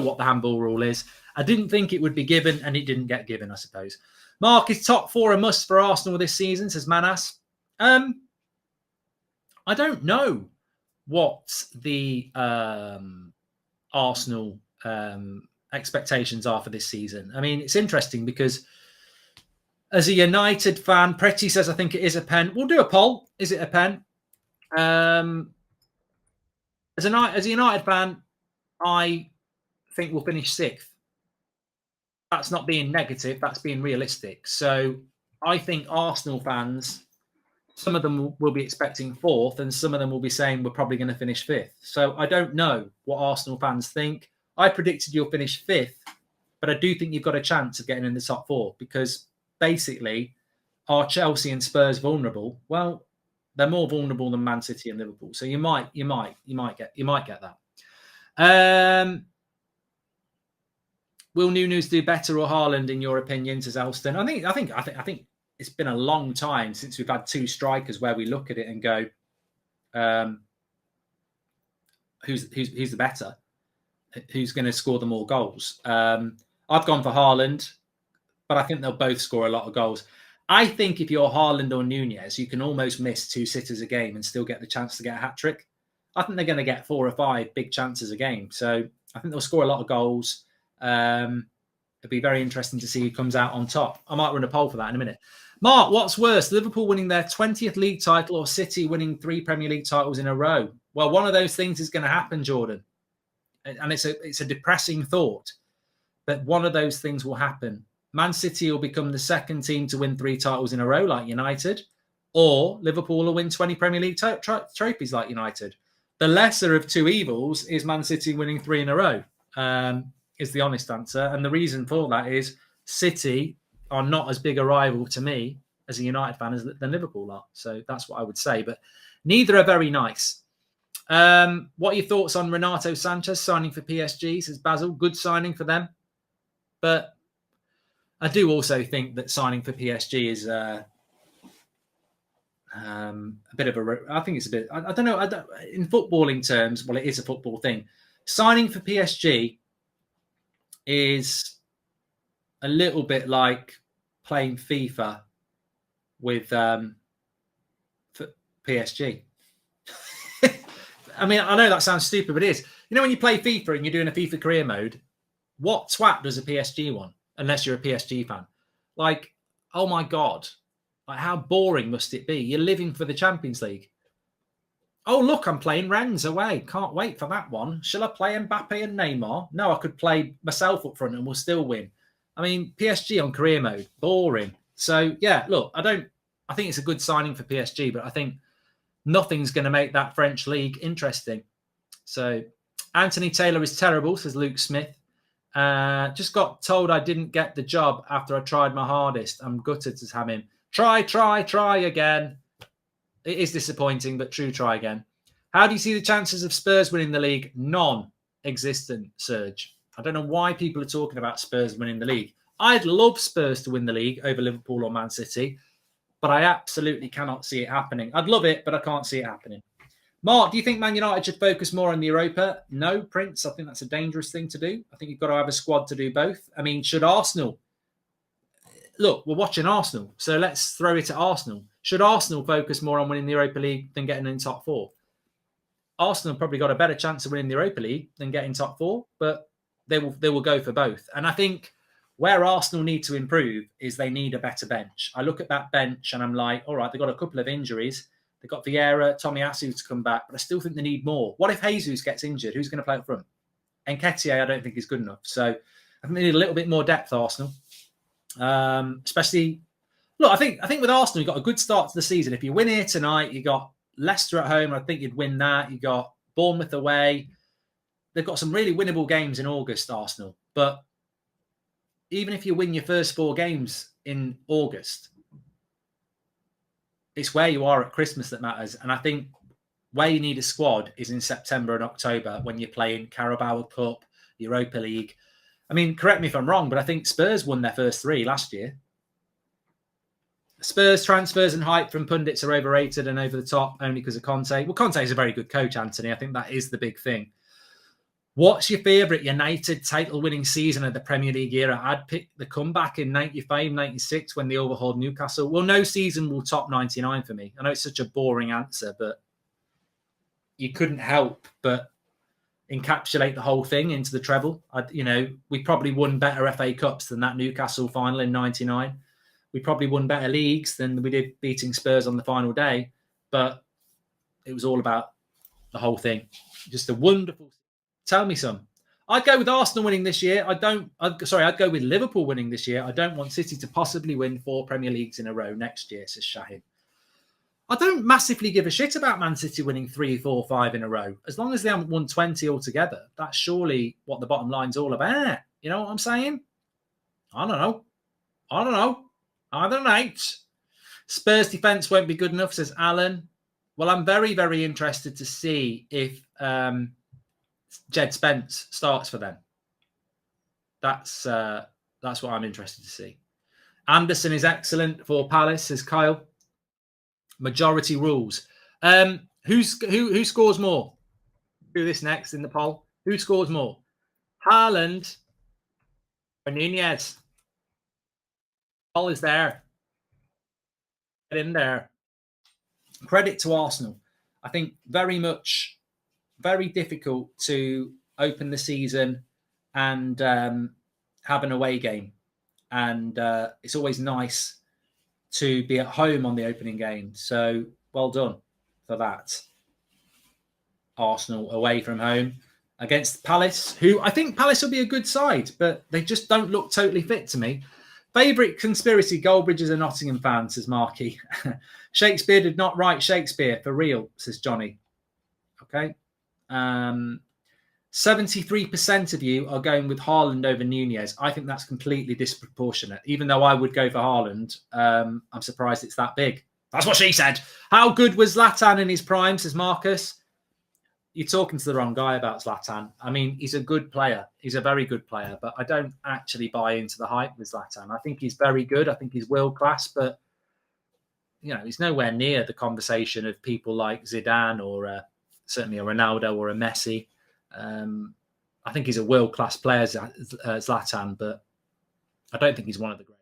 what the handball rule is. I didn't think it would be given, and it didn't get given, I suppose. Mark, is top 4 a must for Arsenal this season, says Manas. I don't know what the Arsenal expectations are for this season. I mean, it's interesting because as a United fan, Pretty says, I think it is a pen. We'll do a poll. Is it a pen? As a United fan, I think we'll finish 6th. That's not being negative. That's being realistic. So I think Arsenal fans, some of them will be expecting 4th, and some of them will be saying we're probably going to finish 5th. So I don't know what Arsenal fans think. I predicted you'll finish 5th, but I do think you've got a chance of getting in the top 4 because basically, are Chelsea and Spurs vulnerable? Well, they're more vulnerable than Man City and Liverpool. So you might get that. Will Nunez do better or Haaland in your opinion, says Elston? I think it's been a long time since we've had 2 strikers where we look at it and go, who's the better? Who's going to score the more goals? I've gone for Haaland, but I think they'll both score a lot of goals. I think if you're Haaland or Nunez, you can almost miss 2 sitters a game and still get the chance to get a hat-trick. I think they're going to get 4 or 5 big chances a game. So I think they'll score a lot of goals. It'll be very interesting to see who comes out on top. I might run a poll for that in a minute. Mark, what's worse, Liverpool winning their 20th league title or City winning 3 Premier League titles in a row? Well, one of those things is going to happen, Jordan. And it's a depressing thought, but one of those things will happen. Man City will become the 2nd team to win 3 titles in a row like United, or Liverpool will win 20 Premier League trophies like United. The lesser of 2 evils is Man City winning 3 in a row, is the honest answer. And the reason for that is City are not as big a rival to me as a United fan than Liverpool are. So that's what I would say. But neither are very nice. What are your thoughts on Renato Santos signing for PSG, says Basil? Good signing for them. But I do also think that signing for PSG is a bit of a... I think it's a bit... I don't know. In footballing terms, well, it is a football thing. Signing for PSG is a little bit like playing FIFA with PSG. I mean, I know that sounds stupid, but it is. You know, when you play FIFA and you're doing a FIFA career mode, what twat does a PSG want? Unless you're a PSG fan. Like, oh my God. Like, how boring must it be? You're living for the Champions League. Oh, look, I'm playing Rennes away. Can't wait for that one. Shall I play Mbappe and Neymar? No, I could play myself up front and we'll still win. I mean, PSG on career mode, boring. So, yeah, look, I think it's a good signing for PSG, but I think nothing's going to make that French league interesting. So, Anthony Taylor is terrible, says Luke Smith. Just got told I didn't get the job after I tried my hardest. I'm gutted to have him. Try again. It is disappointing, but true, try again. How do you see the chances of Spurs winning the league? Non-existent, Serge. I don't know why people are talking about Spurs winning the league. I'd love Spurs to win the league over Liverpool or Man City, but I absolutely cannot see it happening. I'd love it, but I can't see it happening. Mark, do you think Man United should focus more on the Europa? No, Prince. I think that's a dangerous thing to do. I think you've got to have a squad to do both. I mean, should Arsenal... Look, we're watching Arsenal, so let's throw it at Arsenal. Should Arsenal focus more on winning the Europa League than getting in top 4? Arsenal probably got a better chance of winning the Europa League than getting top 4, but they will go for both. And I think where Arsenal need to improve is they need a better bench. I look at that bench and I'm like, all right, they've got a couple of injuries. They've got Vieira, Tomiyasu to come back, but I still think they need more. What if Jesus gets injured? Who's going to play up front? Nketiah, I don't think is good enough. So I think they need a little bit more depth, Arsenal. Especially, look, I think with Arsenal, you got a good start to the season. If you win here tonight, you got Leicester at home. I think you'd win that. You got Bournemouth away. They've got some really winnable games in August, Arsenal. But even if you win your first 4 games in August, it's where you are at Christmas that matters. And I think where you need a squad is in September and October when you're playing Carabao Cup, Europa League. I mean, correct me if I'm wrong, but I think Spurs won their first 3 last year. Spurs transfers and hype from pundits are overrated and over the top only because of Conte. Well, Conte is a very good coach, Anthony. I think that is the big thing. What's your favourite United title-winning season of the Premier League era? I'd pick the comeback in 95, 96 when they overhauled Newcastle. Well, no season will top 99 for me. I know it's such a boring answer, but you couldn't help but encapsulate the whole thing into the treble. We probably won better FA Cups than that Newcastle final in 99. We probably won better leagues than we did beating Spurs on the final day, but it was all about the whole thing. Just a wonderful... Tell me some. I'd go with Arsenal winning this year. I'd go with Liverpool winning this year. I don't want City to possibly win 4 Premier Leagues in a row next year, says Shahid. I don't massively give a shit about Man City winning 3, 4, 5 in a row. As long as they haven't won 20 altogether, that's surely what the bottom line's all about. You know what I'm saying? I don't know. I don't know. Spurs defence won't be good enough, says Alan. Well, I'm very, very interested to see if Jed Spence starts for them. That's what I'm interested to see. Anderson is excellent for Palace, says Kyle. Majority rules. Who scores more? Do this next in the poll. Who scores more? Haaland or Nunez? Poll is there. Get in there. Credit to Arsenal. I think very difficult to open the season and have an away game. And it's always nice to be at home on the opening game. So well done for that. Arsenal away from home against Palace, who I think Palace will be a good side, but they just don't look totally fit to me. Favourite conspiracy, Goldbridge is a Nottingham fan, says Marky. Shakespeare did not write Shakespeare, for real, says Johnny. Okay. 73% of you are going with Haaland over Nunez. I think that's completely disproportionate. Even though I would go for Haaland, I'm surprised it's that big. That's what she said. How good was Zlatan in his prime, says Marcus. You're talking to the wrong guy about Zlatan. I mean, he's a good player. He's a very good player, but I don't actually buy into the hype with Zlatan. I think he's very good. I think he's world class, but he's nowhere near the conversation of people like Zidane or certainly a Ronaldo or a Messi. I think he's a world class player, Zlatan, but I don't think he's one of the great.